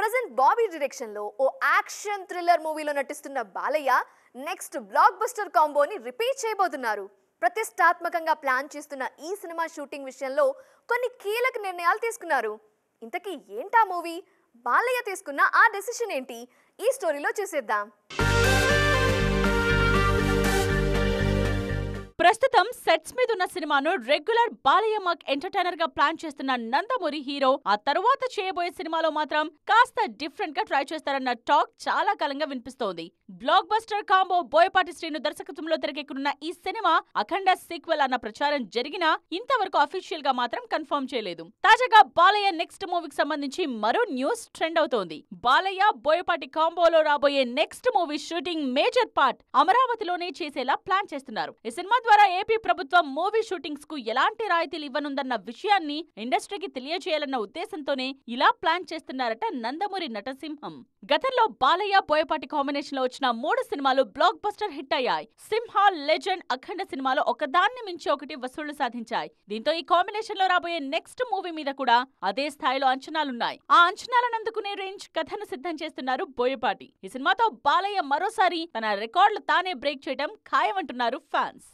Present Bobby direction లో ఓ action thriller మూవీలో నటిస్తున్న బాలయ్య నెక్స్ట్ బ్లాక్ బస్టర్ కాంబోని రిపీట్ చేయబోతున్నారు. ప్రతిష్టాత్మకంగా ప్లాన్ చేస్తున్న ఈ సినిమా షూటింగ్ విషయంలో కొన్ని కీలక నిర్ణయాలు తీసుకున్నారు. ఇంతకీ ఏంటా మూవీ? బాలయ్య తీసుకున్న ఆ డెసిషన్ ఏంటి? ఈ స్టోరీలో చూసేద్దాం. ప్రస్తుతం సెట్స్ మీద ఉన్న సినిమాను రెగ్యులర్ బాలయ్య మాక్ ఎంటర్టైనర్ గా ప్లాన్ చేస్తున్న నందమూరి హీరో ఆ తరువాత చేయబోయే సినిమాలో మాత్రం కాస్త డిఫరెంట్ గా ట్రై చేస్తారన్న టాక్ చాలా కాలంగా వినిపిస్తోంది. Block buster combo Boyapati Srinu దర్శకత్వంలో తెరకెక్కనున్న ఈ సినిమా అఖండ సీక్వెల్ అన్న ప్రచారం జరిగినా ఇంతవరకు అఫీషియల్ గా మాత్రం కన్ఫర్మ్ చేయలేదు. తాజాగా బాలయ్య నెక్స్ట్ మూవీకి సంబంధించి మరో న్యూస్ ట్రెండ్ అవుతోంది. బాలయ్య బోయపాటి కాంబోలో రాబోయే next movie shooting major part అమరావతిలోనే చేసేలా ప్లాన్ చేస్తున్నారు. ఈ సినిమా ద్వారా ఏపీ ప్రభుత్వం మూవీ షూటింగ్స్ కు ఎలాంటి రాయితీలు ఇవ్వనుందన్న విషయాన్ని ఇండస్ట్రీకి తెలియజేయాలన్న ఉద్దేశంతోనే ఇలా ప్లాన్ చేస్తున్నారట నందమూరి నటసింహం. గతంలో బాలయ్య బోయపాటి కాంబినేషన్ లో వచ్చిన 3 సినిమాలు బ్లాక్ బస్టర్ హిట్ అయ్యాయి. సింహ, లెజెండ్, అఖండ సినిమాలో ఒకదాన్ని మించి ఒకటి వసూళ్లు సాధించాయి. దీంతో ఈ కాంబినేషన్ లో రాబోయే నెక్స్ట్ మూవీ మీద కూడా అదే స్థాయిలో అంచనాలున్నాయి. ఆ అంచనాలను అందుకునే రేంజ్ కథను సిద్ధం చేస్తున్నారు బోయపాటి. ఈ సినిమాతో బాలయ్య మరోసారి తన రికార్డులు తానే బ్రేక్ చేయడం ఖాయమంటున్నారు ఫ్యాన్స్.